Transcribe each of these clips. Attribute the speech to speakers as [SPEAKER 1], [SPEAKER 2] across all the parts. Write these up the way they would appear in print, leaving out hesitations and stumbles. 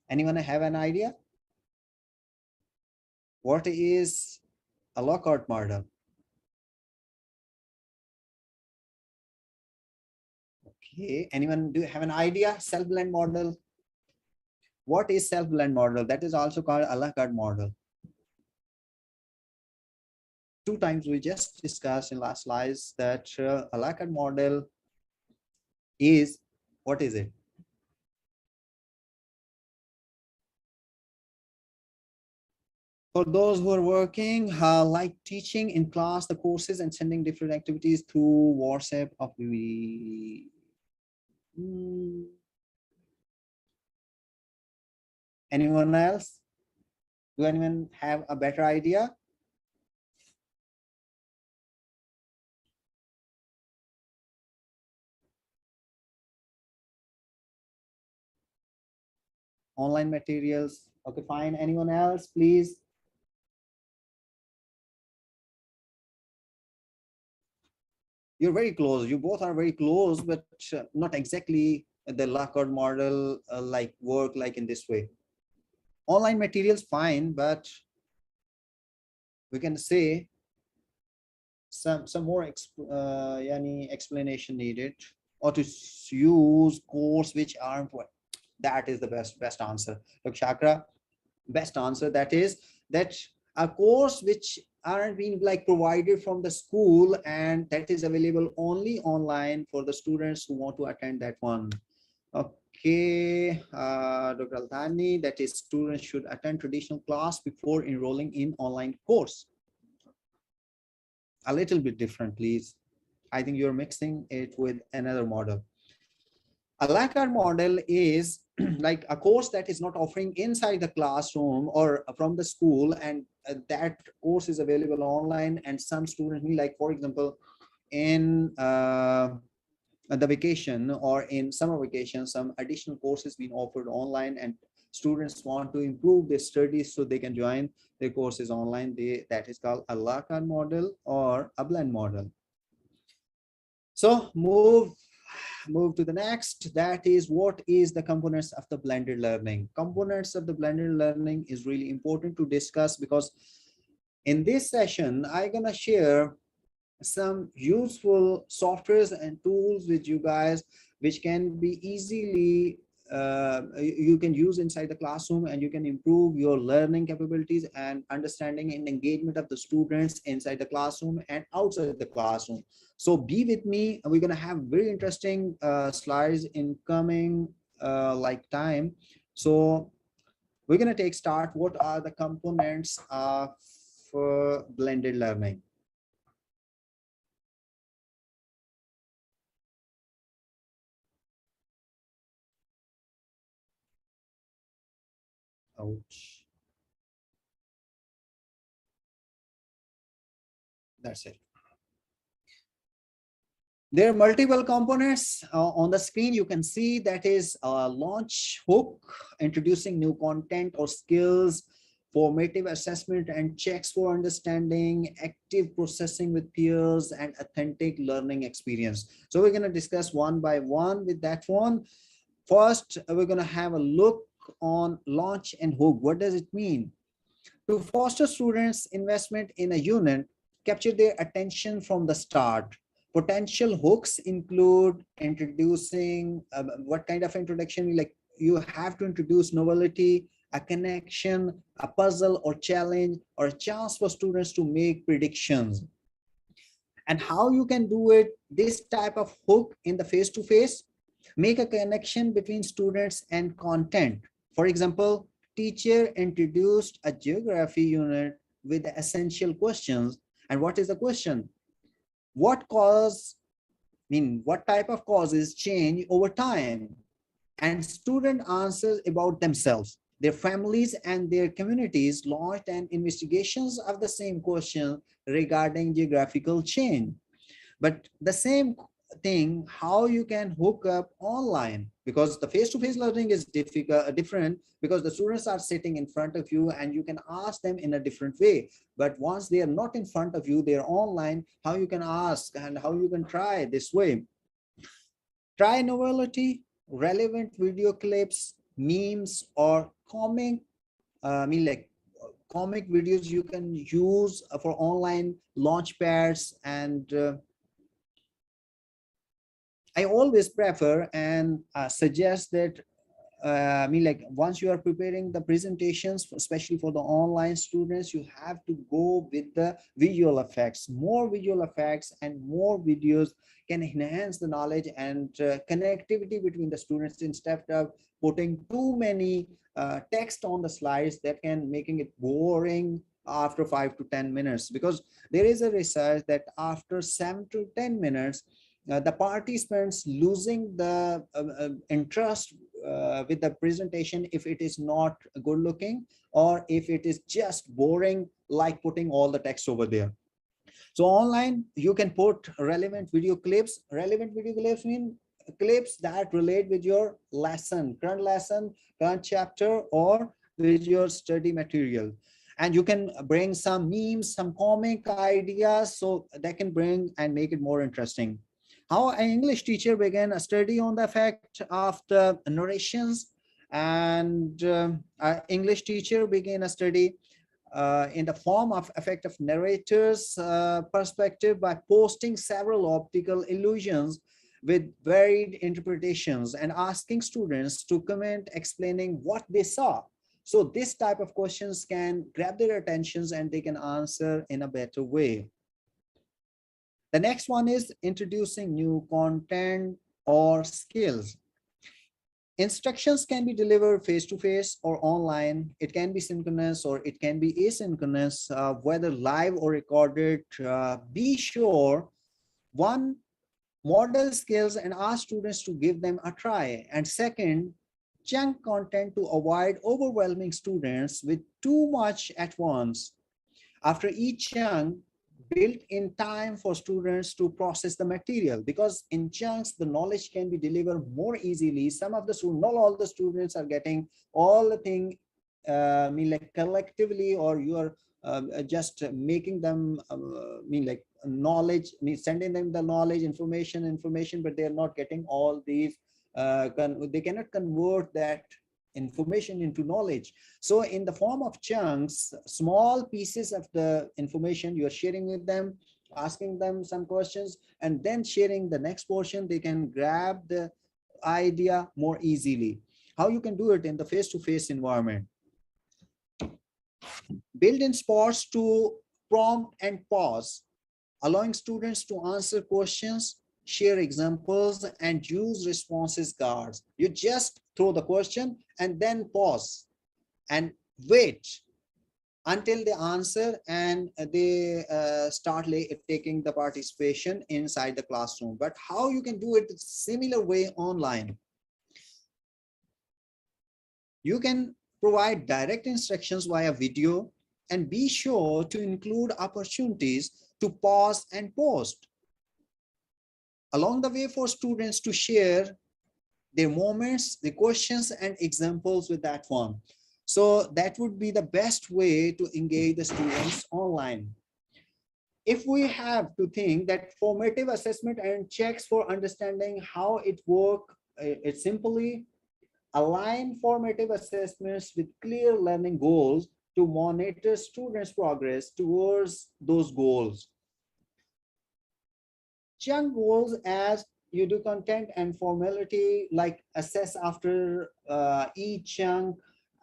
[SPEAKER 1] Anyone have an idea? What is a Lockhart model? Okay, anyone do have an idea? Self-blend model. What is self-blend model? That is also called a la carte model. Two times we just discussed in last slides that a la carte model is, what is it? For those who are working, like teaching in class, the courses and sending different activities through WhatsApp of the anyone else? Do anyone have a better idea? Online materials. Okay, fine. Anyone else, please? You're very close. You both are very close, but not exactly the Lockhart model like work like in this way. Online materials, fine, but we can say some more explanation needed, or to use course which are important. That is the best answer. Look, Chakra, best answer that is that a course which aren't being like provided from the school and that is available only online for the students who want to attend that one. Okay, Dr. Althani, that is students should attend traditional class before enrolling in online course. A little bit different, please. I think you're mixing it with another model. A la carte model is like a course that is not offering inside the classroom or from the school, and that course is available online, and some students need, like for example, in the vacation or in summer vacation, some additional courses being offered online, and students want to improve their studies so they can join their courses online. That is called a la carte model or a blend model. So move to the next. That is, what is the components of the blended learning? Components of the blended learning is really important to discuss, because in this session I'm gonna share some useful softwares and tools with you guys, which can be easily you can use inside the classroom, and you can improve your learning capabilities and understanding and engagement of the students inside the classroom and outside the classroom. So be with me. We're going to have very interesting slides in coming like time. So we're going to take start. What are the components of blended learning? Ouch. That's it. There are multiple components on the screen. You can see that is a launch hook, introducing new content or skills, formative assessment and checks for understanding, active processing with peers, and authentic learning experience. So we're going to discuss one by one with that one. First, we're going to have a look on launch and hook. What does it mean? To foster students' investment in a unit, capture their attention from the start. Potential hooks include introducing what kind of introduction? Like you have to introduce novelty, a connection, a puzzle or challenge, or a chance for students to make predictions. And how you can do it, this type of hook in the face-to-face, make a connection between students and content. For example, teacher introduced a geography unit with the essential questions. And what is the question? What type of causes change over time? And student answers about themselves, their families, and their communities launched an investigations of the same question regarding geographical change. But the same thing, how you can hook up online, because the face-to-face learning is different, because the students are sitting in front of you and you can ask them in a different way. But once they are not in front of you, they're online, how you can ask and how you can try this way. Try novelty, relevant video clips, memes, or comic, like comic videos you can use for online launch pads. And I always prefer and suggest that like once you are preparing the presentations, especially for the online students, you have to go with the visual effects. More visual effects and more videos can enhance the knowledge and connectivity between the students, instead of putting too many text on the slides that can making it boring after 5 to 10 minutes. Because there is a research that after 7 to 10 minutes, the participants losing the interest with the presentation if it is not good looking, or if it is just boring, like putting all the text over there. So online you can put relevant video clips. Relevant video clips mean clips that relate with your lesson, current chapter, or with your study material. And you can bring some memes, some comic ideas, so that can bring and make it more interesting. How an English teacher began a study on the effect of the narrations, and an English teacher began a study in the form of effective narrators perspective by posting several optical illusions with varied interpretations and asking students to comment explaining what they saw. So this type of questions can grab their attentions and they can answer in a better way. The next one is introducing new content or skills. Instructions can be delivered face-to-face or online. It can be synchronous or it can be asynchronous, whether live or recorded. Be sure, one, model skills and ask students to give them a try. And second, chunk content to avoid overwhelming students with too much at once. After each chunk, built in time for students to process the material, because in chunks the knowledge can be delivered more easily. Some of the students, not all the students are getting all the thing like collectively, or you are just making them like knowledge, sending them the knowledge, information, but they are not getting all these they cannot convert that information into knowledge. So in the form of chunks, small pieces of the information you are sharing with them, asking them some questions, and then sharing the next portion, they can grab the idea more easily. How you can do it in the face-to-face environment? Build in spots to prompt and pause, allowing students to answer questions, share examples, and use responses cards. You just throw the question and then pause and wait until they answer, and they start taking the participation inside the classroom. But how you can do it similar way online? You can provide direct instructions via video, and be sure to include opportunities to pause and post along the way for students to share their moments, the questions and examples with that one. So that would be the best way to engage the students online. If we have to think that formative assessment and checks for understanding how it works, it simply align formative assessments with clear learning goals to monitor students' progress towards those goals. Chunk goals as you do content and formality, like assess after each chunk,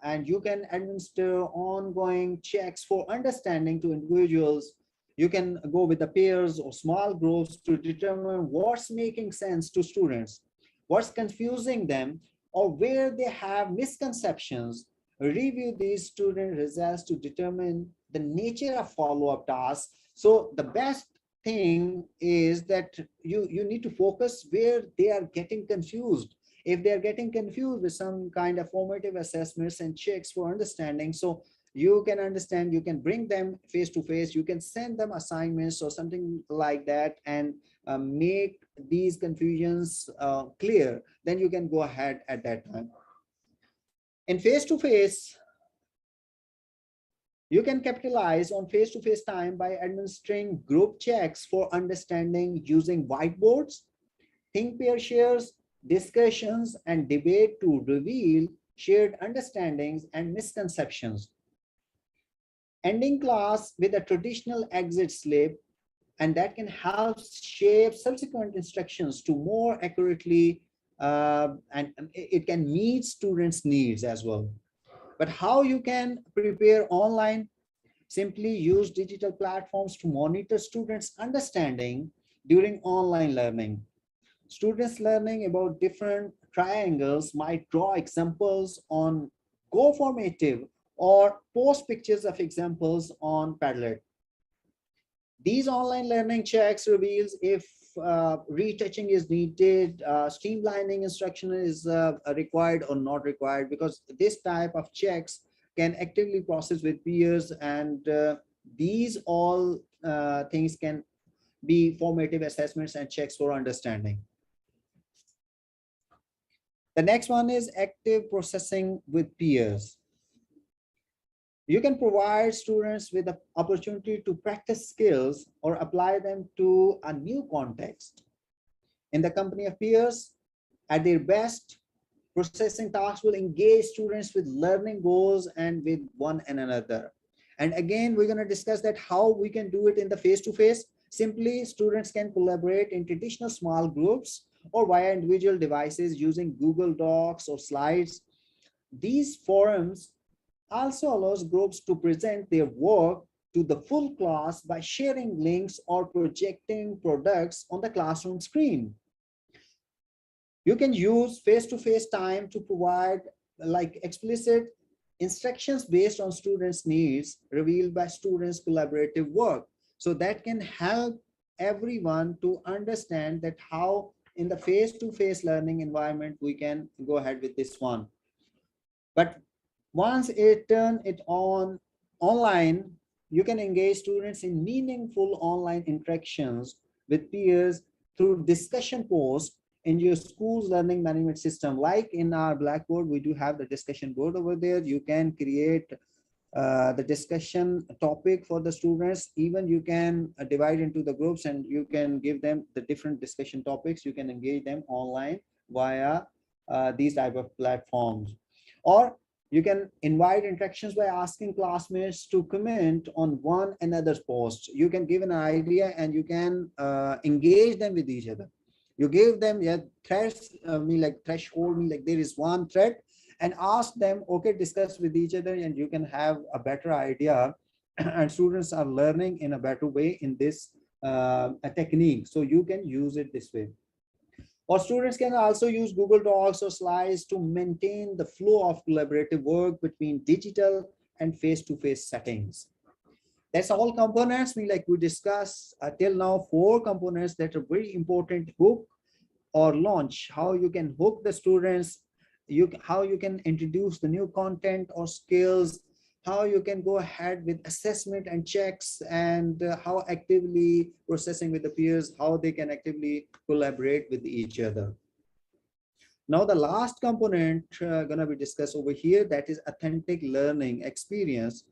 [SPEAKER 1] and you can administer ongoing checks for understanding to individuals. You can go with the pairs or small groups to determine what's making sense to students, what's confusing them, or where they have misconceptions. Review these student results to determine the nature of follow-up tasks. So the best thing is that you need to focus where they are getting confused. If they are getting confused with some kind of formative assessments and checks for understanding, so you can understand, you can bring them face to face, you can send them assignments or something like that, and make these confusions clear. Then you can go ahead at that time. In face to face, you can capitalize on face-to-face time by administering group checks for understanding using whiteboards, think pair shares, discussions, and debate to reveal shared understandings, and misconceptions. Ending class with a traditional exit slip, and that can help shape subsequent instructions to more accurately, and it can meet students' needs as well. But how you can prepare online? Simply use digital platforms to monitor students' understanding during online learning. Students learning about different triangles might draw examples on GoFormative or post pictures of examples on Padlet. These online learning checks reveals if retouching is needed, streamlining instruction is required or not required, because this type of checks can actively process with peers, and these all things can be formative assessments and checks for understanding. The next one is active processing with peers. You can provide students with the opportunity to practice skills or apply them to a new context. In the company of peers, at their best, processing tasks will engage students with learning goals and with one another. And again, we're going to discuss that how we can do it in the face-to-face. Simply, students can collaborate in traditional small groups or via individual devices using Google Docs or slides. These forums also allows groups to present their work to the full class by sharing links or projecting products on the classroom screen. You can use face-to-face time to provide like explicit instructions based on students' needs revealed by students' collaborative work. So that can help everyone to understand that how in the face-to-face learning environment we can go ahead with this one. But once it turn it on online, you can engage students in meaningful online interactions with peers through discussion posts in your school's learning management system. Like in our Blackboard, we do have the discussion board over there. You can create the discussion topic for the students. Even you can divide into the groups and you can give them the different discussion topics. You can engage them online via these type of platforms. Or you can invite interactions by asking classmates to comment on one another's posts. You can give an idea and you can engage them with each other. You give them threads, like threshold, like there is one thread, and ask them, okay, discuss with each other, and you can have a better idea. And students are learning in a better way in this a technique. So you can use it this way. Or students can also use Google Docs or slides to maintain the flow of collaborative work between digital and face-to-face settings. That's all components we discussed till now, 4 components that are very important: hook or launch, how you can hook the students, how you can introduce the new content or skills, how you can go ahead with assessment and checks, and how actively processing with the peers, how they can actively collaborate with each other. Now, the last component going to be discussed over here, that is authentic learning experience.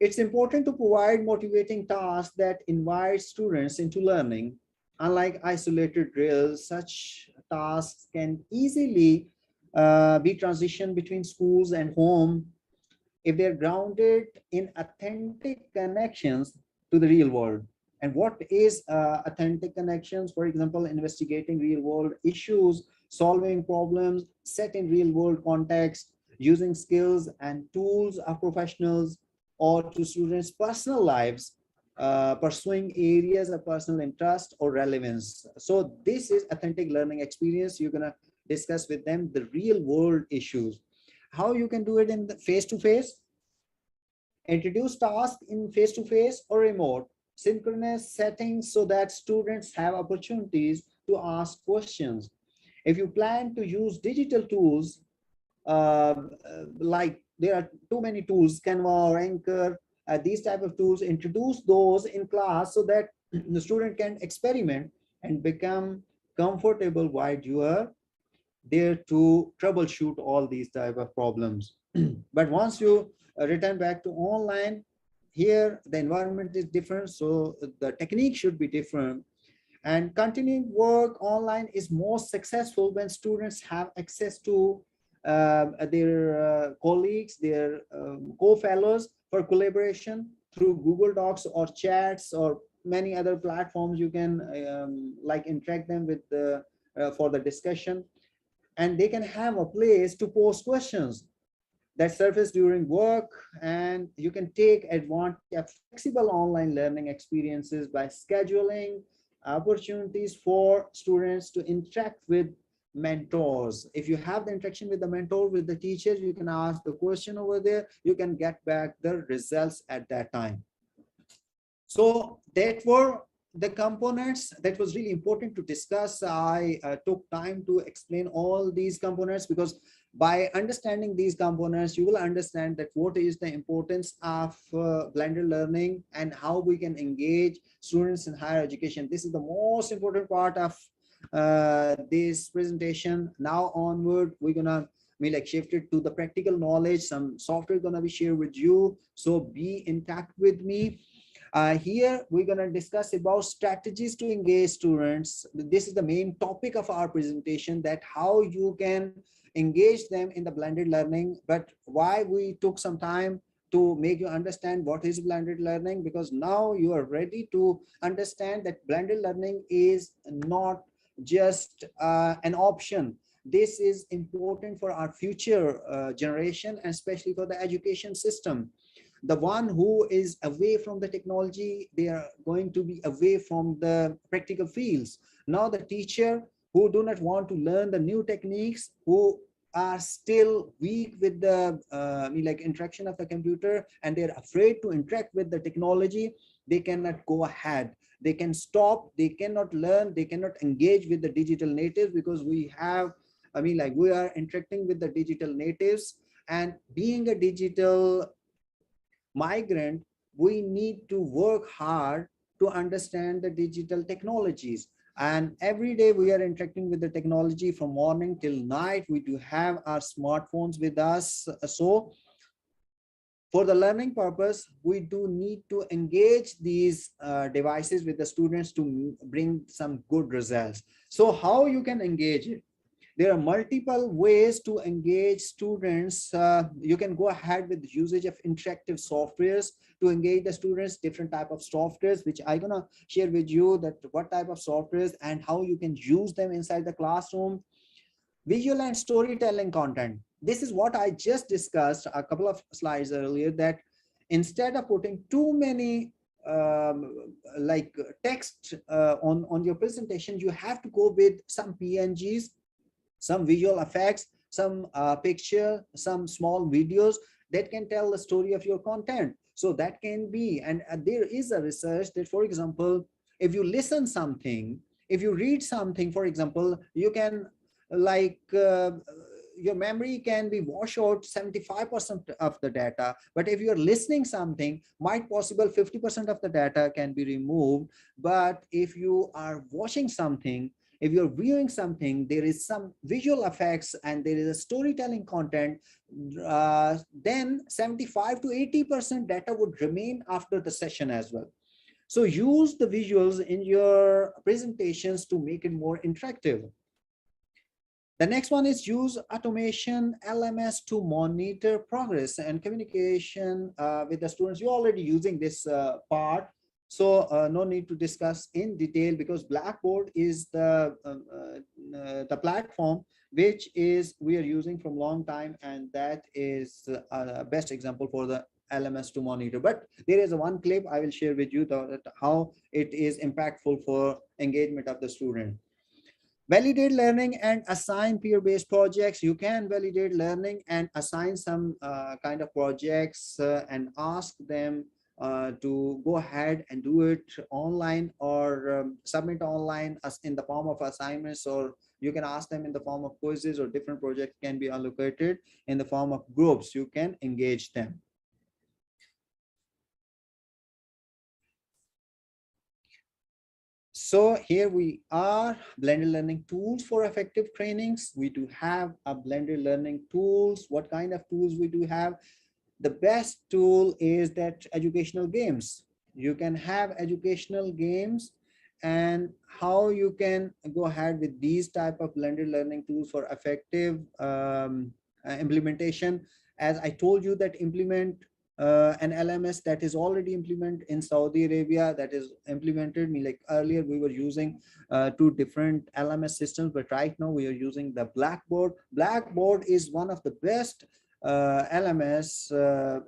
[SPEAKER 1] It's important to provide motivating tasks that invite students into learning. Unlike isolated drills, such tasks can easily be transitioned between schools and home if they're grounded in authentic connections to the real world. And what is authentic connections? For example, investigating real world issues, solving problems set in real world context, using skills and tools of professionals or to students' personal lives, pursuing areas of personal interest or relevance. So this is authentic learning experience. You're gonna discuss with them the real world issues. How you can do it in the face-to-face? Introduce tasks in face-to-face or remote, synchronous settings so that students have opportunities to ask questions. If you plan to use digital tools, like there are too many tools, Canva or Anchor, these type of tools, introduce those in class so that the student can experiment and become comfortable while you are there to troubleshoot all these type of problems. But once you return back to online, here the environment is different, so the technique should be different. And continuing work online is most successful when students have access to their colleagues, their co-fellows for collaboration through Google Docs or chats or many other platforms. You can like interact them with the for the discussion, and they can have a place to post questions that surface during work. And you can take advantage of flexible online learning experiences by scheduling opportunities for students to interact with mentors. If you have the interaction with the mentor, with the teachers, you can ask the question over there, you can get back the results at that time. So that were the components that was really important to discuss. I took time to explain all these components, because by understanding these components, you will understand that what is the importance of blended learning and how we can engage students in higher education. This is the most important part of this presentation. Now onward, we're gonna like shift it to the practical knowledge. Some software gonna be shared with you, so be in touch with me. Here we're going to discuss about strategies to engage students. This is the main topic of our presentation, that how you can engage them in the blended learning. But why we took some time to make you understand what is blended learning, because now you are ready to understand that blended learning is not just an option. This is important for our future generation, and especially for the education system. The one who is away from the technology, they are going to be away from the practical fields. Now the teacher who do not want to learn the new techniques, who are still weak with the like interaction of the computer, and they're afraid to interact with the technology, they cannot go ahead, they can stop, they cannot learn, they cannot engage with the digital natives, because we have like we are interacting with the digital natives. And being a digital migrant, we need to work hard to understand the digital technologies. And every day we are interacting with the technology from morning till night. We do have our smartphones with us. So for the learning purpose, we do need to engage these devices with the students to bring some good results. So how you can engage it? There are multiple ways to engage students. You can go ahead with the usage of interactive softwares to engage the students, different type of softwares, which I'm gonna share with you, that what type of softwares and how you can use them inside the classroom. Visual and storytelling content. This is what I just discussed a couple of slides earlier, that instead of putting too many like text on your presentation, you have to go with some PNGs, some visual effects, some picture, some small videos that can tell the story of your content. So that can be, and there is a research that, for example, if you listen something, if you read something, for example, you can like your memory can be wash out 75% of the data, but if you're listening something, might possible 50% of the data can be removed. But if you are watching something, if you're viewing something, there is some visual effects and there is a storytelling content, then 75 to 80% data would remain after the session as well. So use the visuals in your presentations to make it more interactive. The next one is use automation LMS to monitor progress and communication with the students. You're already using this part, so no need to discuss in detail, because Blackboard is the platform which is we are using from long time, and that is a best example for the LMS to monitor. But there is a one clip I will share with you how it is impactful for engagement of the student. Validate learning and assign peer-based projects. You can validate learning and assign some kind of projects and ask them to go ahead and do it online, or submit online as in the form of assignments, or you can ask them in the form of quizzes, or different projects can be allocated in the form of groups. You can engage them. So here we are, blended learning tools for effective trainings. We do have a blended learning tools. What kind of tools we do have? The best tool is that educational games. You can have educational games, and how you can go ahead with these type of blended learning tools for effective implementation. As I told you, that implement an LMS that is already implemented in Saudi Arabia, that is implemented, like earlier we were using two different LMS systems, but right now we are using the Blackboard. Blackboard is one of the best LMS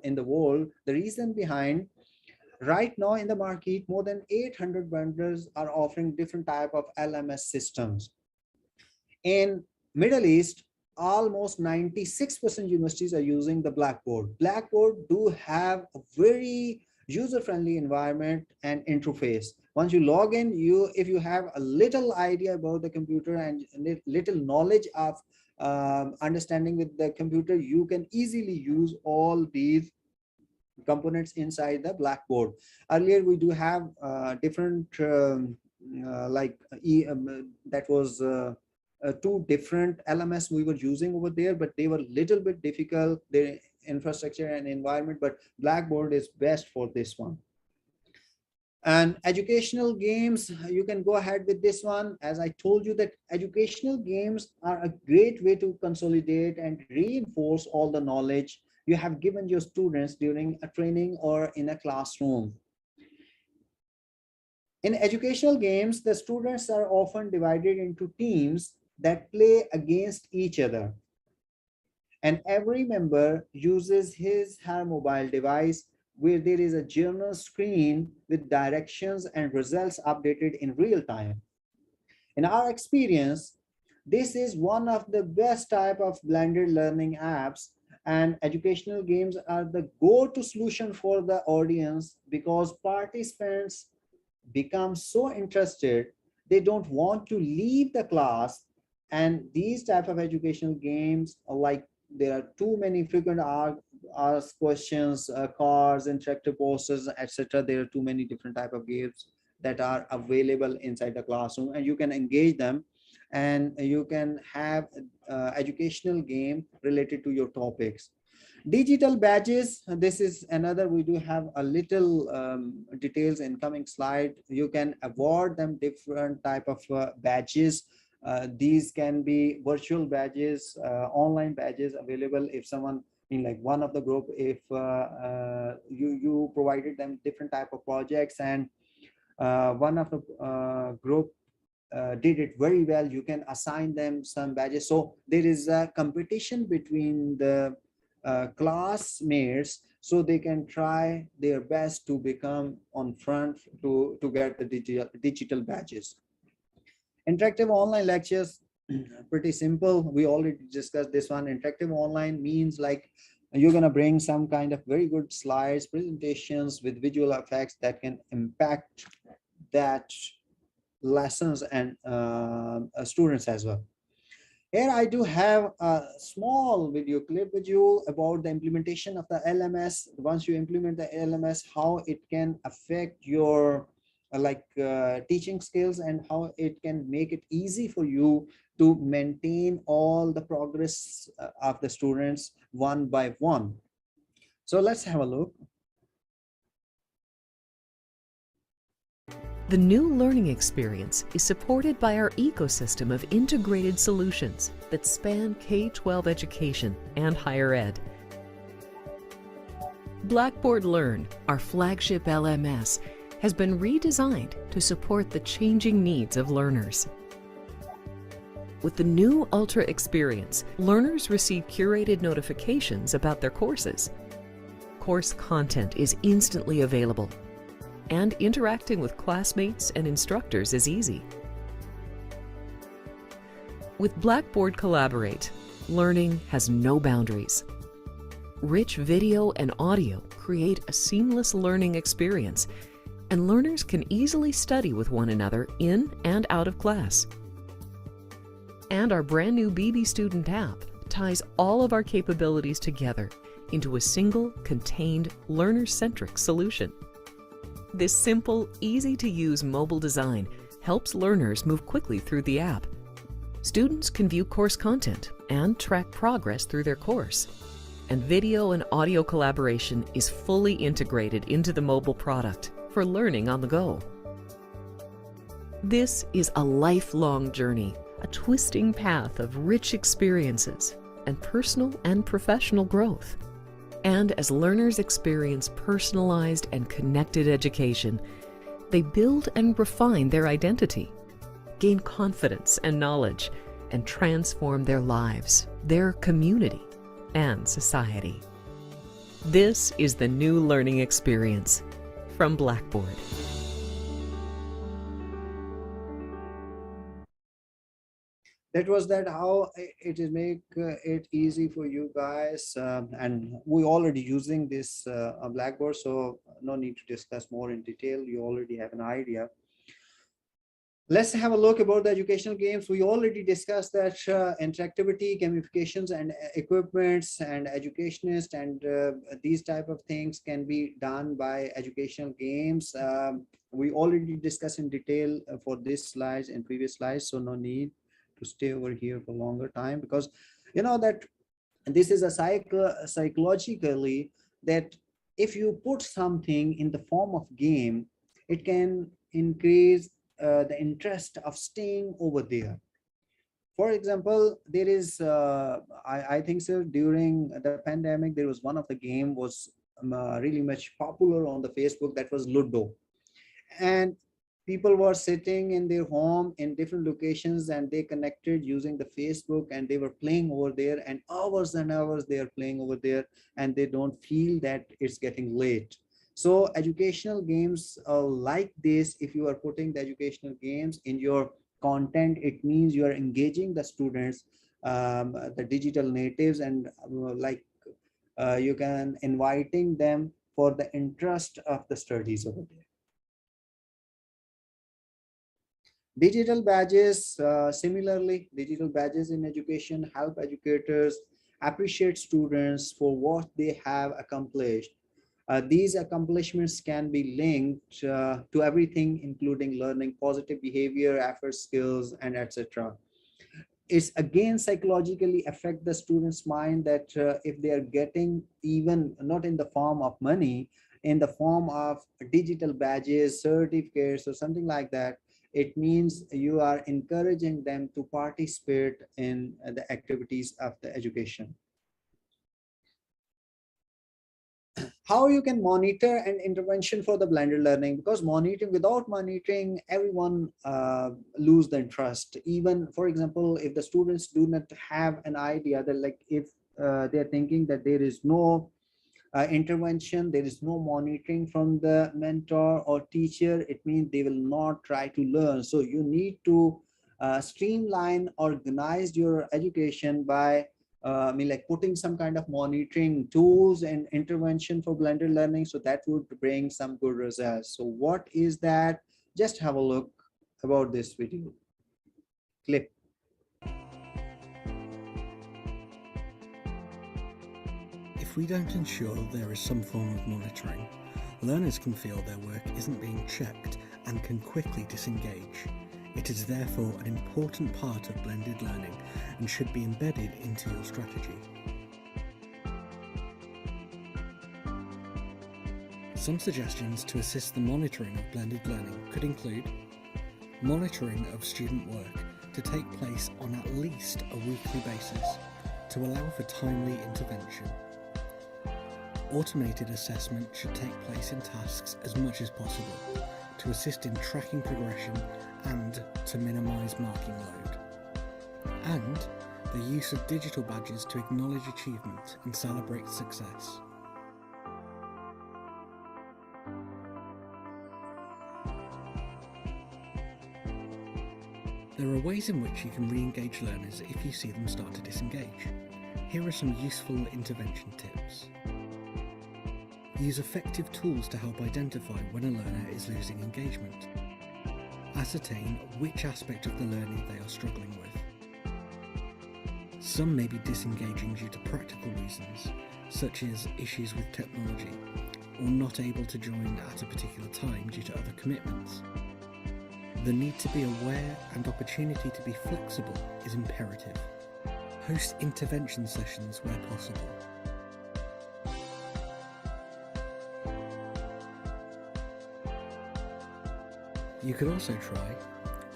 [SPEAKER 1] in the world. The reason behind, right now in the market, more than 800 vendors are offering different type of LMS systems. In Middle East, almost 96% universities are using the Blackboard. Blackboard do have a very user-friendly environment and interface. Once you log in, if you have a little idea about the computer and little knowledge of understanding with the computer, you can easily use all these components inside the Blackboard. Earlier, we do have different that was two different LMS we were using over there, but they were little bit difficult, their infrastructure and environment, but Blackboard is best for this one. And educational games, you can go ahead with this one. As I told you, that educational games are a great way to consolidate and reinforce all the knowledge you have given your students during a training or in a classroom. In educational games, the students are often divided into teams that play against each other. And every member uses his/her mobile device, where there is a journal screen with directions and results updated in real time. In our experience, this is one of the best type of blended learning apps, and educational games are the go-to solution for the audience, because participants become so interested, they don't want to leave the class. And these type of educational games are like, there are too many frequent asked questions, cards, interactive posters, etc. There are too many different type of games that are available inside the classroom, and you can engage them, and you can have educational game related to your topics. Digital badges, this is another, we do have a little details in coming slide. You can award them different type of badges. These can be virtual badges, online badges available if someone in like one of the group, if you provided them different type of projects, and one of the group did it very well, you can assign them some badges. So there is a competition between the classmates, so they can try their best to become on front to get the digital badges. Interactive online lectures, pretty simple. We already discussed this one. Interactive online means like you're going to bring some kind of very good slides, presentations with visual effects that can impact that lessons and students as well. Here I do have a small video clip with you about the implementation of the LMS. Once you implement the LMS, how it can affect your teaching skills, and how it can make it easy for you to maintain all the progress of the students one by one. So let's have a look.
[SPEAKER 2] The new learning experience is supported by our ecosystem of integrated solutions that span K-12 education and higher ed. Blackboard Learn, our flagship LMS, has been redesigned to support the changing needs of learners. With the new Ultra experience, learners receive curated notifications about their courses. Course content is instantly available, and interacting with classmates and instructors is easy. With Blackboard Collaborate, learning has no boundaries. Rich video and audio create a seamless learning experience, and learners can easily study with one another in and out of class. And our brand new BB Student app ties all of our capabilities together into a single, contained, learner-centric solution. This simple, easy-to-use mobile design helps learners move quickly through the app. Students can view course content and track progress through their course. And video and audio collaboration is fully integrated into the mobile product for learning on the go. This is a lifelong journey, a twisting path of rich experiences and personal and professional growth. And as learners experience personalized and connected education, they build and refine their identity, gain confidence and knowledge, and transform their lives, their community, and society. This is the new learning experience from Blackboard.
[SPEAKER 1] That was that how it is make it easy for you guys, and we already using this Blackboard, so no need to discuss more in detail. You already have an idea. Let's have a look about the educational games. We already discussed that interactivity, gamifications, and equipments, and educationists, and these type of things can be done by educational games. We already discussed in detail for this slides and previous slides, so no need to stay over here for longer time, because you know that this is a psychologically that if you put something in the form of game, it can increase the interest of staying over there. For example, there is I think so during the pandemic there was one of the game was really much popular on the Facebook, that was Ludo. And people were sitting in their home in different locations, and they connected using the Facebook, and they were playing over there, and hours they are playing over there, and they don't feel that it's getting late. So educational games like this, if you are putting the educational games in your content, it means you are engaging the students, the digital natives, and you can inviting them for the interest of the studies over there. Digital badges, similarly, digital badges in education help educators appreciate students for what they have accomplished. These accomplishments can be linked to everything, including learning positive behavior, effort, skills, and etc. It's again psychologically affect the student's mind that if they are getting, even not in the form of money, in the form of digital badges, certificates, or something like that, it means you are encouraging them to participate in the activities of the education. How you can monitor and intervention for the blended learning, because monitoring, without monitoring, everyone lose the interest. Even, for example, if the students do not have an idea that, like, if they're thinking that there is no intervention, there is no monitoring from the mentor or teacher, it means they will not try to learn. So you need to streamline, organize your education by like putting some kind of monitoring tools and intervention for blended learning, so that would bring some good results. So what is that? Just have a look about this video clip.
[SPEAKER 3] If we don't ensure there is some form of monitoring, learners can feel their work isn't being checked and can quickly disengage. It is therefore an important part of blended learning and should be embedded into your strategy. Some suggestions to assist the monitoring of blended learning could include monitoring of student work to take place on at least a weekly basis to allow for timely intervention. Automated assessment should take place in tasks as much as possible to assist in tracking progression and to minimise marking load. And the use of digital badges to acknowledge achievement and celebrate success. There are ways in which you can re-engage learners if you see them start to disengage. Here are some useful intervention tips. Use effective tools to help identify when a learner is losing engagement. Ascertain which aspect of the learning they are struggling with. Some may be disengaging due to practical reasons, such as issues with technology, or not able to join at a particular time due to other commitments. The need to be aware and opportunity to be flexible is imperative. Host intervention sessions where possible. You could also try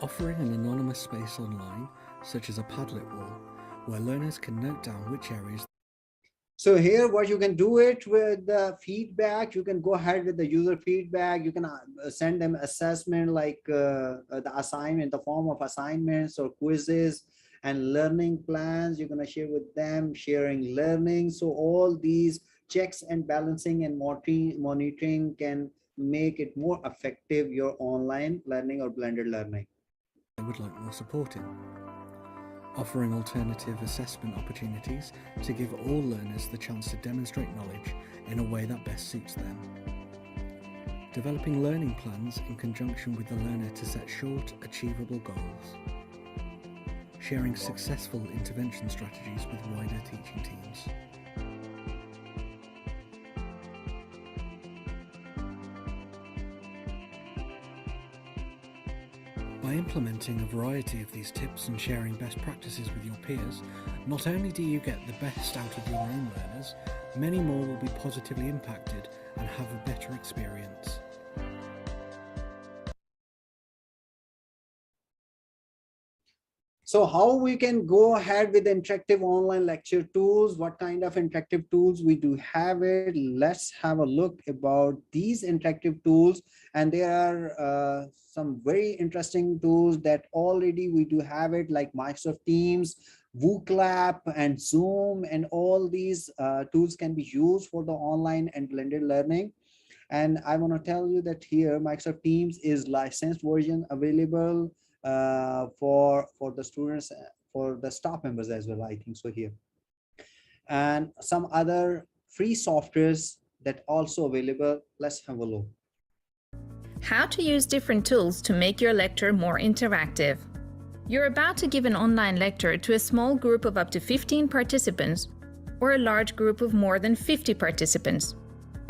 [SPEAKER 3] offering an anonymous space online, such as a Padlet wall, where learners can note down which areas.
[SPEAKER 1] So here, what you can do it with the feedback, you can go ahead with the user feedback. You can send them assessment like the assignment, the form of assignments or quizzes and learning plans. You're going to share with them, sharing learning. So all these checks and balancing and monitoring can make it more effective, your online learning or blended learning.
[SPEAKER 3] I would like more support in. Offering alternative assessment opportunities to give all learners the chance to demonstrate knowledge in a way that best suits them. Developing learning plans in conjunction with the learner to set short, achievable goals. Sharing successful intervention strategies with wider teaching teams. By implementing a variety of these tips and sharing best practices with your peers, not only do you get the best out of your own learners, many more will be positively impacted and have a better experience.
[SPEAKER 1] So how we can go ahead with interactive online lecture tools? What kind of interactive tools we do have it? Let's have a look about these interactive tools. And there are some very interesting tools that already we do have it, like Microsoft Teams, WooClap and Zoom, and all these tools can be used for the online and blended learning. And I want to tell you that here Microsoft Teams is licensed version available for the students, for the staff members as well, I think so here. And some other free softwares that also available. Let's have a look.
[SPEAKER 4] How to use different tools to make your lecture more interactive. You're about to give an online lecture to a small group of up to 15 participants or a large group of more than 50 participants.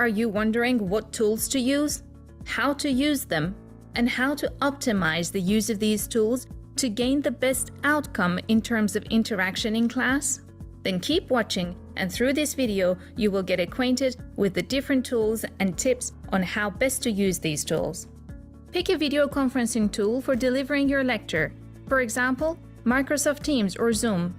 [SPEAKER 4] Are you wondering what tools to use, how to use them, and how to optimize the use of these tools to gain the best outcome in terms of interaction in class? Then keep watching, and through this video you will get acquainted with the different tools and tips on how best to use these tools. Pick a video conferencing tool for delivering your lecture, for example, Microsoft Teams or Zoom.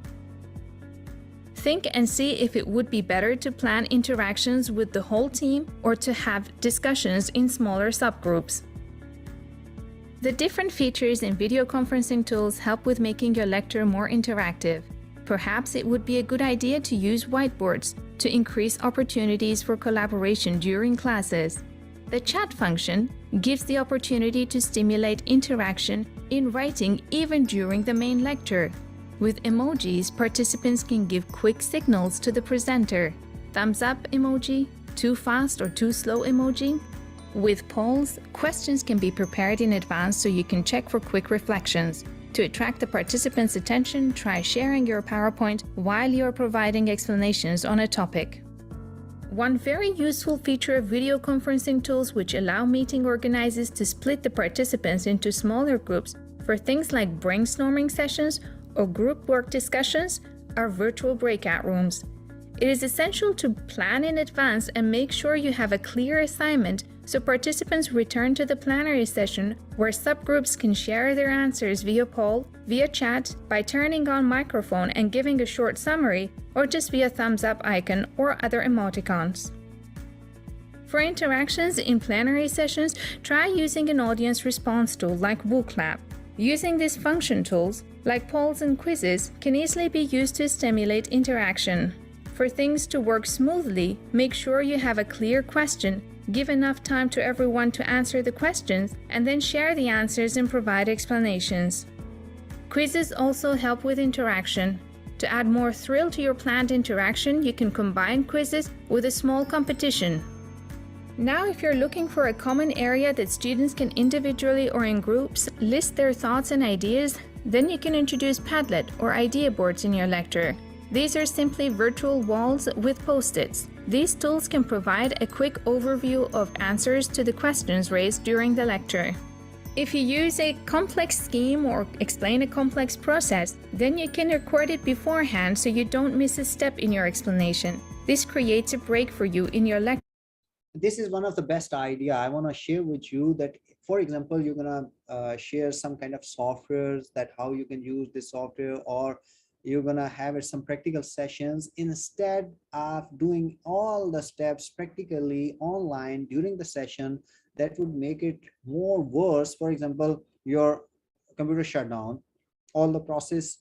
[SPEAKER 4] Think and see if it would be better to plan interactions with the whole team or to have discussions in smaller subgroups. The different features in video conferencing tools help with making your lecture more interactive. Perhaps it would be a good idea to use whiteboards to increase opportunities for collaboration during classes. The chat function gives the opportunity to stimulate interaction in writing even during the main lecture. With emojis, participants can give quick signals to the presenter. Thumbs up emoji, too fast or too slow emoji. With polls, questions can be prepared in advance so you can check for quick reflections. To attract the participants' attention, try sharing your PowerPoint while you're providing explanations on a topic. One very useful feature of video conferencing tools which allow meeting organizers to split the participants into smaller groups for things like brainstorming sessions or group work discussions are virtual breakout rooms. It is essential to plan in advance and make sure you have a clear assignment so participants return to the plenary session where subgroups can share their answers via poll, via chat, by turning on microphone and giving a short summary, or just via thumbs up icon or other emoticons. For interactions in plenary sessions, try using an audience response tool like WooClap. Using these function tools, like polls and quizzes, can easily be used to stimulate interaction. For things to work smoothly, make sure you have a clear question, give enough time to everyone to answer the questions, and then share the answers and provide explanations. Quizzes also help with interaction. To add more thrill to your planned interaction, you can combine quizzes with a small competition. Now, if you're looking for a common area that students can individually or in groups list their thoughts and ideas, then you can introduce Padlet or idea boards in your lecture. These are simply virtual walls with post-its. These tools can provide a quick overview of answers to the questions raised during the lecture. If you use a complex scheme or explain a complex process, then you can record it beforehand so you don't miss a step in your explanation. This creates a break for you in your lecture.
[SPEAKER 1] This is one of the best idea. I want to share with you that For example, you're gonna share some kind of softwares that how you can use this software, or you're gonna have some practical sessions. Instead of doing all the steps practically online during the session, that would make it more worse. For example, your computer shut down, all the process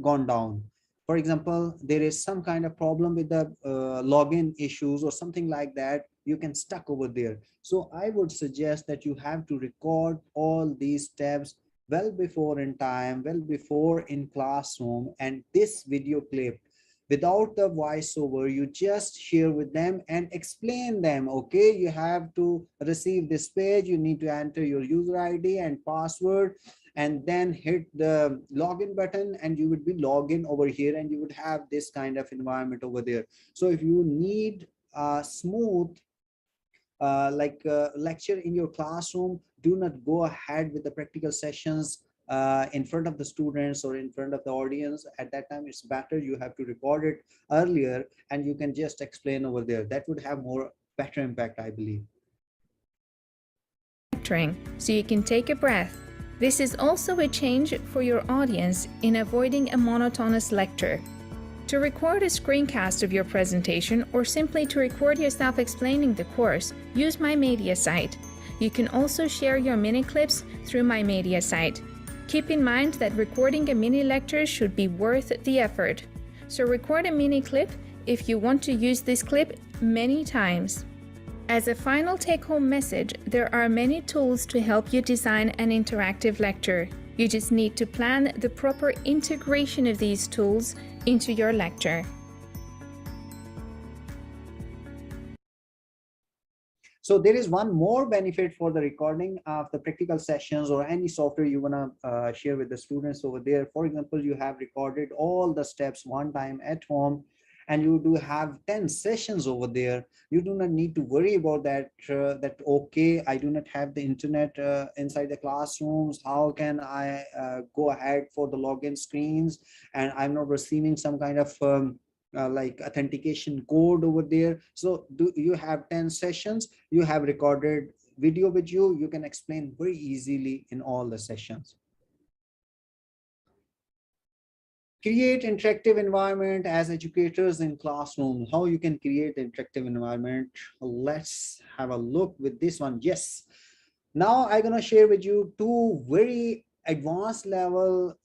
[SPEAKER 1] gone down. For example, there is some kind of problem with the login issues or something like that, you can stuck over there. So I would suggest that you have to record all these steps well before in time, well before in classroom, and this video clip without the voiceover, you just share with them and explain them. Okay, you have to receive this page, you need to enter your user ID and password, and then hit the login button, and you would be login over here, and you would have this kind of environment over there. So if you need a smooth lecture in your classroom, do not go ahead with the practical sessions in front of the students or in front of the audience. At that time, it's better you have to record it earlier, and you can just explain over there. That would have more better impact, I believe.
[SPEAKER 4] So you can take a breath. This is also a change for your audience in avoiding a monotonous lecture. To record a screencast of your presentation, or simply to record yourself explaining the course, use My Media site. You can also share your mini clips through My Media site. Keep in mind that recording a mini lecture should be worth the effort. So record a mini clip if you want to use this clip many times. As a final take-home message, there are many tools to help you design an interactive lecture. You just need to plan the proper integration of these tools into your lecture.
[SPEAKER 1] So there is one more benefit for the recording of the practical sessions or any software you want to share with the students over there. For example, you have recorded all the steps one time at home, and you do have 10 sessions over there. You do not need to worry about that, okay, I do not have the internet inside the classrooms. How can I go ahead for the login screens, and I'm not receiving some kind of like authentication code over there. So you have 10 sessions, you have recorded video with you, you can explain very easily in all the sessions. Create interactive environment as educators in classroom. How you can create the interactive environment? Let's have a look with this one. Yes, now I'm gonna share with you two very advanced level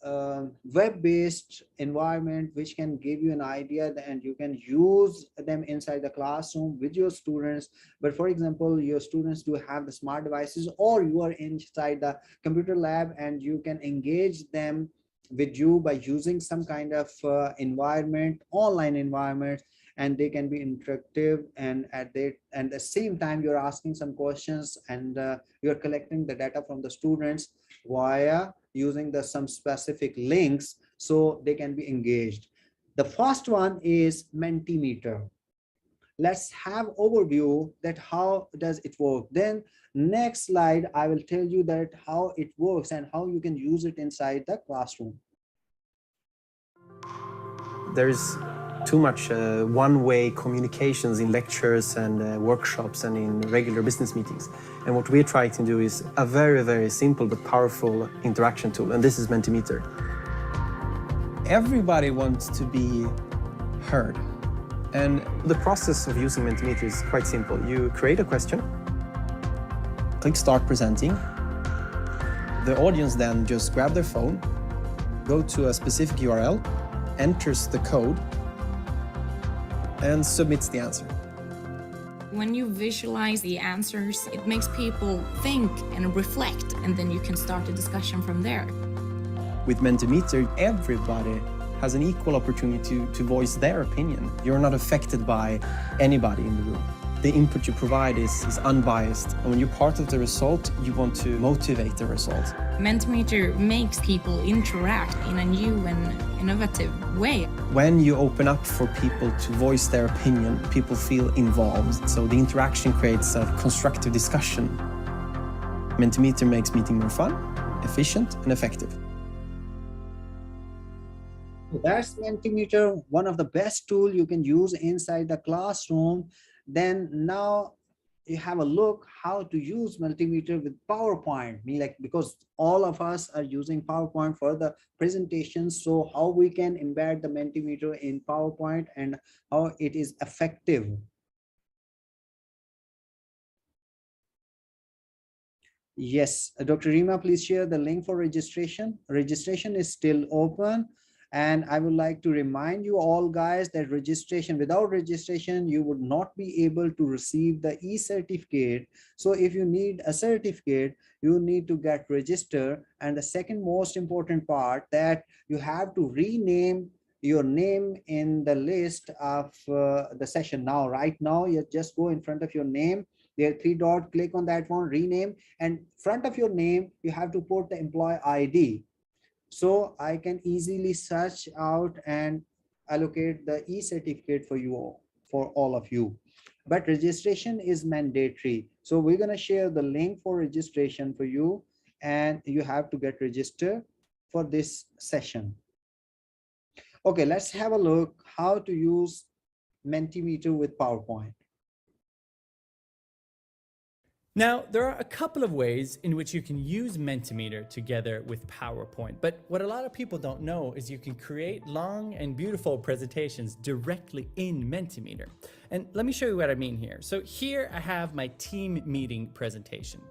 [SPEAKER 1] web-based environment which can give you an idea, and you can use them inside the classroom with your students. But for example, your students do have the smart devices, or you are inside the computer lab, and you can engage them with you by using some kind of environment, online environment, and they can be interactive, and at the same time you're asking some questions, and you're collecting the data from the students via using some specific links, so they can be engaged. The first one is Mentimeter. Let's have overview that how does it work. Then next slide, I will tell you that how it works and how you can use it inside the classroom.
[SPEAKER 5] There's too much one-way communications in lectures and workshops and in regular business meetings. And what we're trying to do is a very, very simple but powerful interaction tool, and this is Mentimeter. Everybody wants to be heard. And the process of using Mentimeter is quite simple. You create a question, click Start Presenting. The audience then just grab their phone, go to a specific URL, enters the code, and submits the answer.
[SPEAKER 6] When you visualize the answers, it makes people think and reflect, and then you can start a discussion from there.
[SPEAKER 5] With Mentimeter, everybody has an equal opportunity to voice their opinion. You're not affected by anybody in the room. The input you provide is unbiased, and when you're part of the result, you want to motivate the result.
[SPEAKER 6] Mentimeter makes people interact in a new and innovative way.
[SPEAKER 5] When you open up for people to voice their opinion, people feel involved, so the interaction creates a constructive discussion. Mentimeter makes meeting more fun, efficient, and effective.
[SPEAKER 1] That's Mentimeter, one of the best tools you can use inside the classroom. Then now you have a look how to use Mentimeter with PowerPoint. Because all of us are using PowerPoint for the presentation, so how we can embed the Mentimeter in PowerPoint and how it is effective. Yes, Dr. Rima, please share the link for registration. Registration is still open. And I would like to remind you all guys that without registration, you would not be able to receive the e-certificate. So if you need a certificate, you need to get registered. And the second most important part, that you have to rename your name in the list of the session. Now, right now, you just go in front of your name. There are 3 dots, click on that one, rename, and front of your name, you have to put the employee ID. So I can easily search out and allocate the e-certificate for you, for all of you. But registration is mandatory. So we're going to share the link for registration for you, and you have to get registered for this session. Okay, let's have a look how to use Mentimeter with PowerPoint.
[SPEAKER 7] Now, there are a couple of ways in which you can use Mentimeter together with PowerPoint, but what a lot of people don't know is you can create long and beautiful presentations directly in Mentimeter. And let me show you what I mean here. So here I have my team meeting presentation,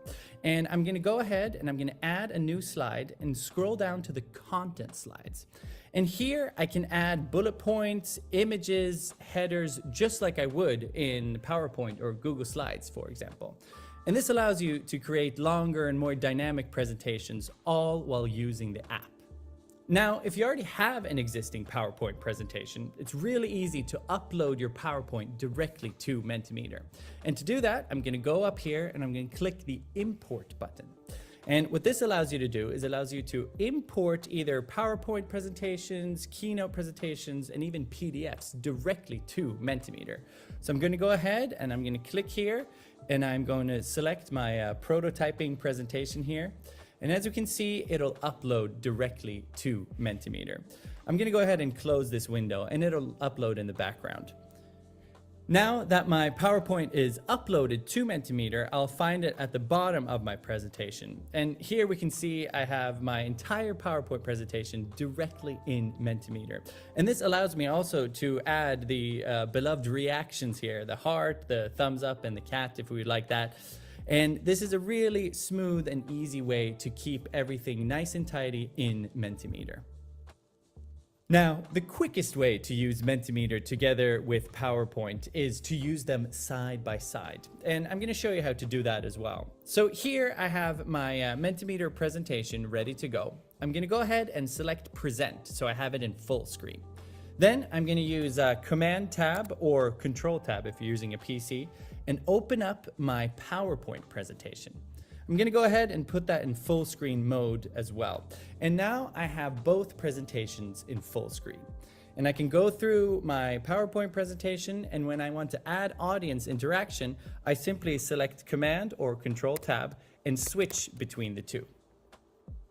[SPEAKER 7] and I'm going to go ahead and I'm going to add a new slide and scroll down to the content slides. And here I can add bullet points, images, headers, just like I would in PowerPoint or Google Slides, for example. And this allows you to create longer and more dynamic presentations, all while using the app. Now, if you already have an existing PowerPoint presentation, it's really easy to upload your PowerPoint directly to Mentimeter. And to do that, I'm going to go up here and I'm going to click the import button. And what this allows you to do is allows you to import either PowerPoint presentations, Keynote presentations, and even PDFs directly to Mentimeter. So I'm going to go ahead and I'm going to click here and I'm going to select my prototyping presentation here. And as you can see, it'll upload directly to Mentimeter. I'm going to go ahead and close this window and it'll upload in the background. Now that my PowerPoint is uploaded to Mentimeter, I'll find it at the bottom of my presentation. And here we can see I have my entire PowerPoint presentation directly in Mentimeter. And this allows me also to add the beloved reactions here, the heart, the thumbs up, and the cat if we would like that. And this is a really smooth and easy way to keep everything nice and tidy in Mentimeter. Now, the quickest way to use Mentimeter together with PowerPoint is to use them side by side. And I'm going to show you how to do that as well. So here I have my Mentimeter presentation ready to go. I'm going to go ahead and select Present so I have it in full screen. Then I'm going to use Command Tab or Control Tab if you're using a PC and open up my PowerPoint presentation. I'm going to go ahead and put that in full screen mode as well. And now I have both presentations in full screen. And I can go through my PowerPoint presentation, and when I want to add audience interaction, I simply select Command or Control Tab and switch between the two.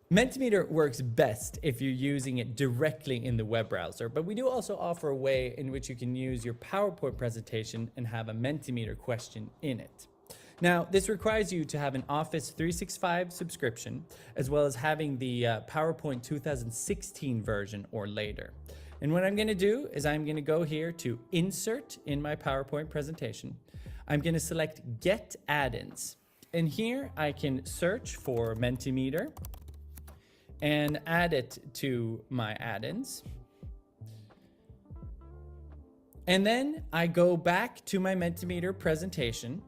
[SPEAKER 7] Mentimeter works best if you're using it directly in the web browser, but we do also offer a way in which you can use your PowerPoint presentation and have a Mentimeter question in it. Now, this requires you to have an Office 365 subscription, as well as having the PowerPoint 2016 version or later. And what I'm going to do is I'm going to go here to Insert in my PowerPoint presentation. I'm going to select Get Add-ins. And here I can search for Mentimeter and add it to my add-ins. And then I go back to my Mentimeter presentation.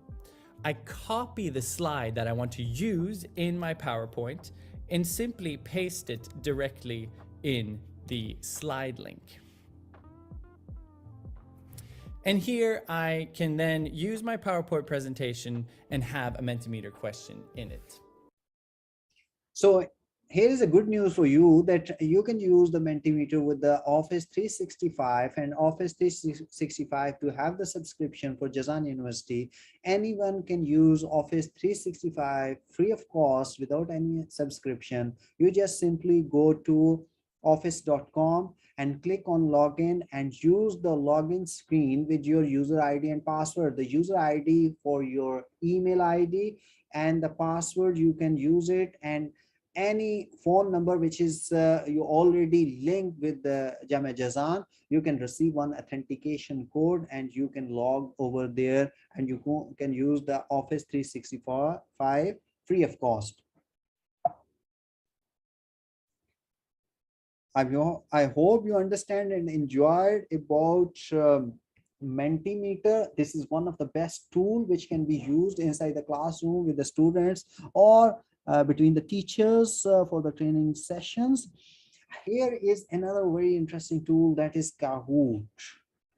[SPEAKER 7] I copy the slide that I want to use in my PowerPoint and simply paste it directly in the slide link. And here I can then use my PowerPoint presentation and have a Mentimeter question in it.
[SPEAKER 1] So here is a good news for you that you can use the Mentimeter with the Office 365 and Office 365 to have the subscription for Jazan University. Anyone can use Office 365 free of cost without any subscription. You just simply go to office.com and click on login and use the login screen with your user ID and password. The user ID for your email ID and the password you can use it, and any phone number which is you already linked with the Jame Jazan, you can receive one authentication code and you can log over there, and you can use the Office 365 free of cost. I hope you understand and enjoyed about Mentimeter. This is one of the best tool which can be used inside the classroom with the students, or between the teachers for the training sessions. Here is another very interesting tool, that is Kahoot.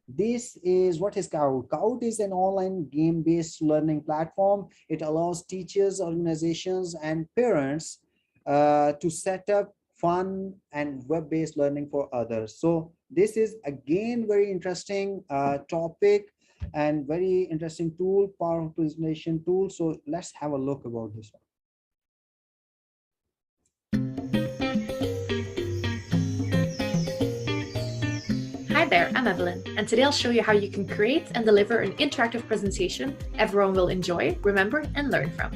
[SPEAKER 1] This is, what is Kahoot? Kahoot is an online game-based learning platform. It allows teachers, organizations, and parents to set up fun and web-based learning for others. So this is again very interesting topic and very interesting tool, PowerPoint presentation tool. So let's have a look about this one.
[SPEAKER 8] Hi there, I'm Evelyn, and today I'll show you how you can create and deliver an interactive presentation everyone will enjoy, remember, and learn from.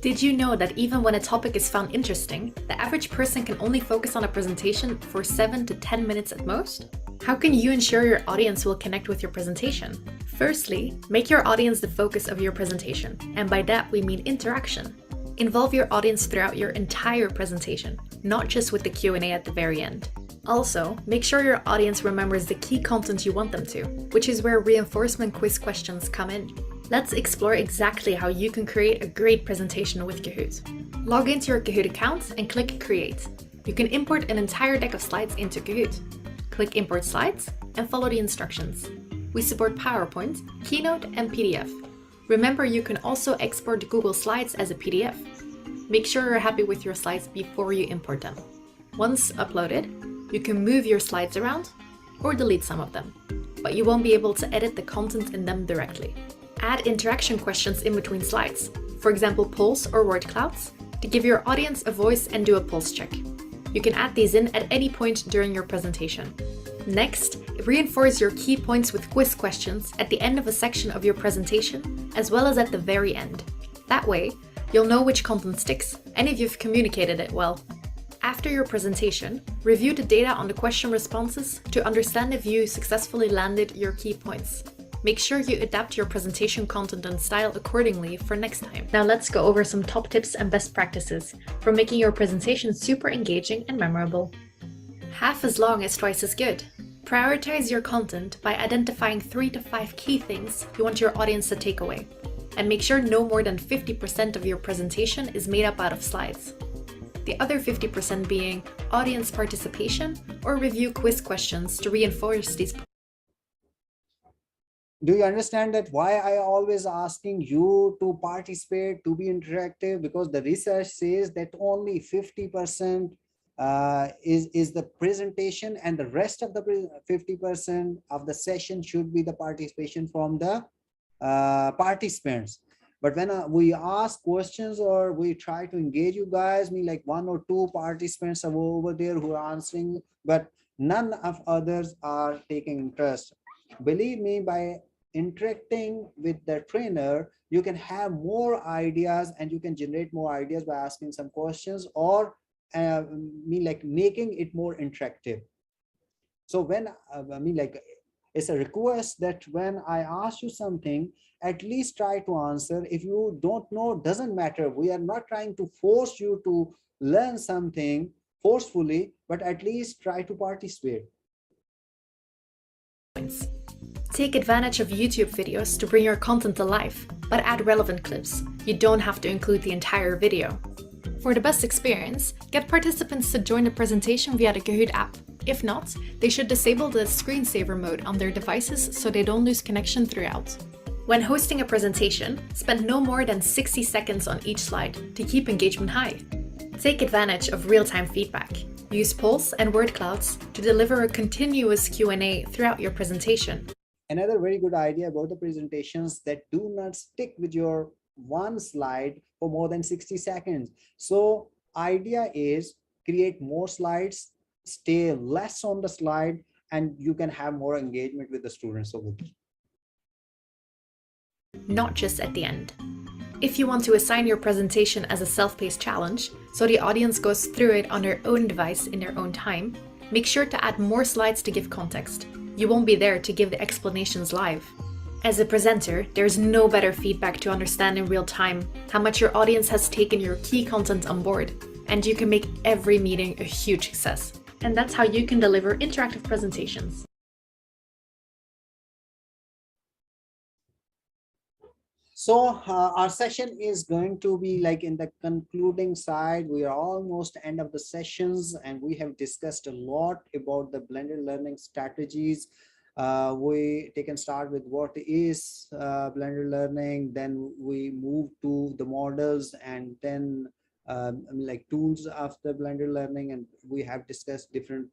[SPEAKER 8] Did you know that even when a topic is found interesting, the average person can only focus on a presentation for 7 to 10 minutes at most? How can you ensure your audience will connect with your presentation? Firstly, make your audience the focus of your presentation, and by that we mean interaction. Involve your audience throughout your entire presentation, not just with the Q&A at the very end. Also, make sure your audience remembers the key content you want them to, which is where reinforcement quiz questions come in. Let's explore exactly how you can create a great presentation with Kahoot. Log into your Kahoot account and click Create. You can import an entire deck of slides into Kahoot. Click Import Slides and follow the instructions. We support PowerPoint, Keynote, and PDF. Remember, you can also export Google Slides as a PDF. Make sure you're happy with your slides before you import them. Once uploaded, you can move your slides around or delete some of them, but you won't be able to edit the content in them directly. Add interaction questions in between slides, for example polls or word clouds, to give your audience a voice and do a pulse check. You can add these in at any point during your presentation. Next, reinforce your key points with quiz questions at the end of a section of your presentation, as well as at the very end. That way, you'll know which content sticks and if you've communicated it well. After your presentation, review the data on the question responses to understand if you successfully landed your key points. Make sure you adapt your presentation content and style accordingly for next time. Now let's go over some top tips and best practices for making your presentation super engaging and memorable. Half as long is twice as good. Prioritize your content by identifying 3 to 5 key things you want your audience to take away, and make sure no more than 50% of your presentation is made up out of slides. The other 50% being audience participation or review quiz questions to reinforce these.
[SPEAKER 1] Do you understand that why I always asking you to participate, to be interactive? Because the research says that only 50% is the presentation, and the rest of the 50% of the session should be the participation from the participants. But when we ask questions or we try to engage you guys, like 1 or 2 participants are over there who are answering, but none of others are taking interest. Believe me, by interacting with the trainer, you can have more ideas and you can generate more ideas by asking some questions or like making it more interactive. So when it's a request that when I ask you something, at least try to answer. If you don't know, doesn't matter. We are not trying to force you to learn something forcefully, but at least try to participate.
[SPEAKER 8] Take advantage of YouTube videos to bring your content to life, but add relevant clips. You don't have to include the entire video. For the best experience, get participants to join the presentation via the Kahoot app. If not, they should disable the screensaver mode on their devices so they don't lose connection throughout. When hosting a presentation, spend no more than 60 seconds on each slide to keep engagement high. Take advantage of real-time feedback. Use polls and word clouds to deliver a continuous Q&A throughout your presentation.
[SPEAKER 1] Another very good idea about the presentations that do not stick with your one slide for more than 60 seconds. So idea is create more slides stay less on the slide, and you can have more engagement with the students over there.
[SPEAKER 8] Not just at the end. If you want to assign your presentation as a self-paced challenge, so the audience goes through it on their own device in their own time, make sure to add more slides to give context. You won't be there to give the explanations live. As a presenter, there's no better feedback to understand in real time how much your audience has taken your key content on board, and you can make every meeting a huge success. And that's how you can deliver interactive presentations.
[SPEAKER 1] So our session is going to be like in the concluding side. We are almost end of the sessions, and we have discussed a lot about the blended learning strategies. We can start with what is blended learning, then we move to the models, and then like tools of the blended learning, and we have discussed different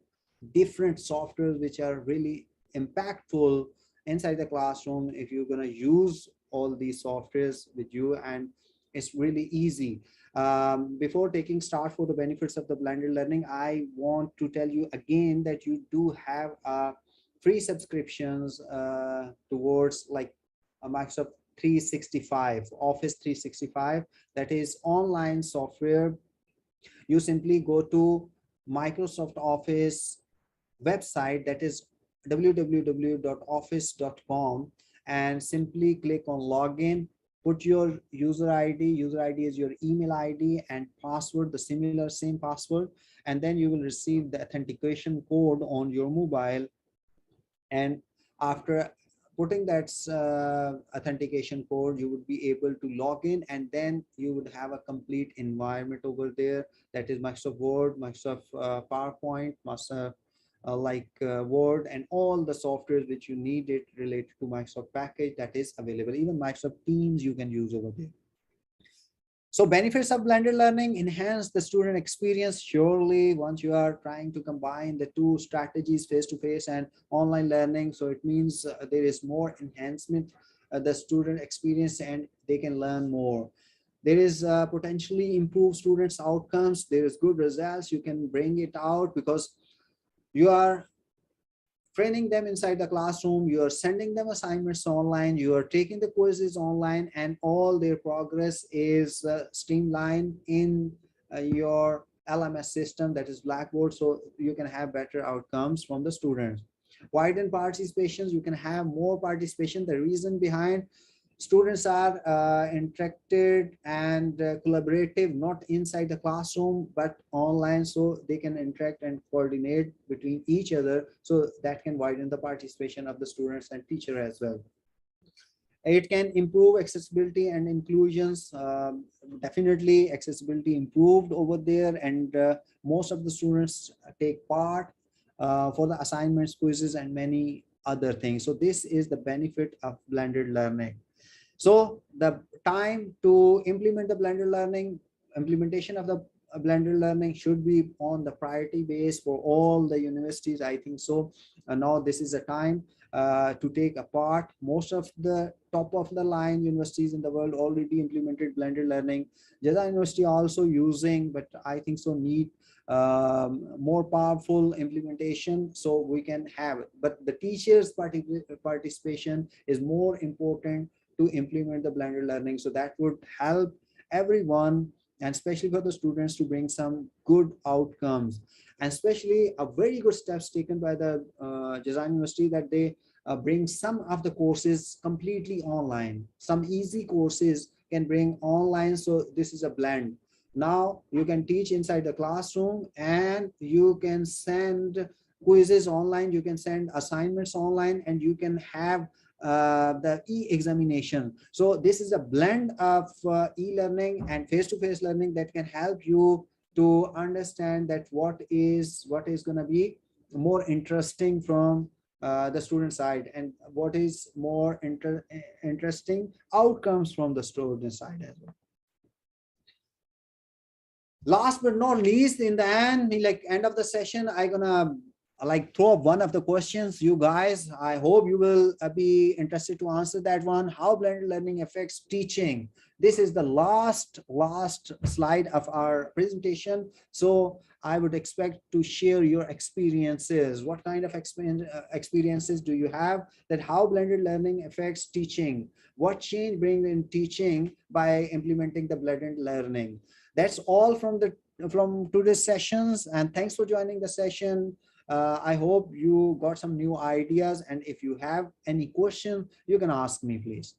[SPEAKER 1] softwares which are really impactful inside the classroom if you're going to use all these softwares with you, and it's really easy. Before taking start for the benefits of the blended learning, I want to tell you again that you do have free subscriptions towards like a Microsoft 365, Office 365, that is online software. You simply go to Microsoft Office website, that is www.office.com, and simply click on login. Put your user ID. User ID is your email ID, and password, the same password, and then you will receive the authentication code on your mobile. And after putting that authentication code, you would be able to log in, and then you would have a complete environment over there, that is Microsoft Word, Microsoft PowerPoint, Microsoft Word, and all the softwares which you needed related to Microsoft package that is available. Even Microsoft Teams you can use over there. So benefits of blended learning: enhance the student experience. Surely, once you are trying to combine the two strategies, face-to-face and online learning, so it means there is more enhancement the student experience, and they can learn more. There is potentially improve students' outcomes. There is good results. You can bring it out because you are training them inside the classroom, you are sending them assignments online, you are taking the quizzes online, and all their progress is streamlined in your LMS system, that is Blackboard, so you can have better outcomes from the students. Widen participation, you can have more participation. The reason behind, students are interacted and collaborative, not inside the classroom but online, so they can interact and coordinate between each other, so that can widen the participation of the students and teacher as well. It can improve accessibility and inclusions. Definitely accessibility improved over there, and most of the students take part for the assignments, quizzes, and many other things. So this is the benefit of blended learning. So the time to implement the blended learning, implementation of the blended learning should be on the priority base for all the universities, I think so. And now this is a time to take a part. Most of the top of the line universities in the world already implemented blended learning. Jazan University also using, but I think so need more powerful implementation so we can have it. But the teachers' participation is more important to implement the blended learning, so that would help everyone, and especially for the students, to bring some good outcomes. And especially a very good steps taken by the Jazan University, that they bring some of the courses completely online. Some easy courses can bring online, so this is a blend. Now you can teach inside the classroom, and you can send quizzes online, you can send assignments online, and you can have the e-examination. So this is a blend of e-learning and face-to-face learning that can help you to understand that what is going to be more interesting from the student side, and what is more interesting outcomes from the student side as well. Last but not least, in the end, like end of the session, I'm gonna like throw up one of the questions, you guys. I hope you will be interested to answer that one. How blended learning affects teaching. This is the last slide of our presentation. So I would expect to share your experiences. What kind of experiences do you have, that how blended learning affects teaching? What change brings in teaching by implementing the blended learning? That's all from today's sessions, and thanks for joining the session. I hope you got some new ideas, and if you have any question, you can ask me, please.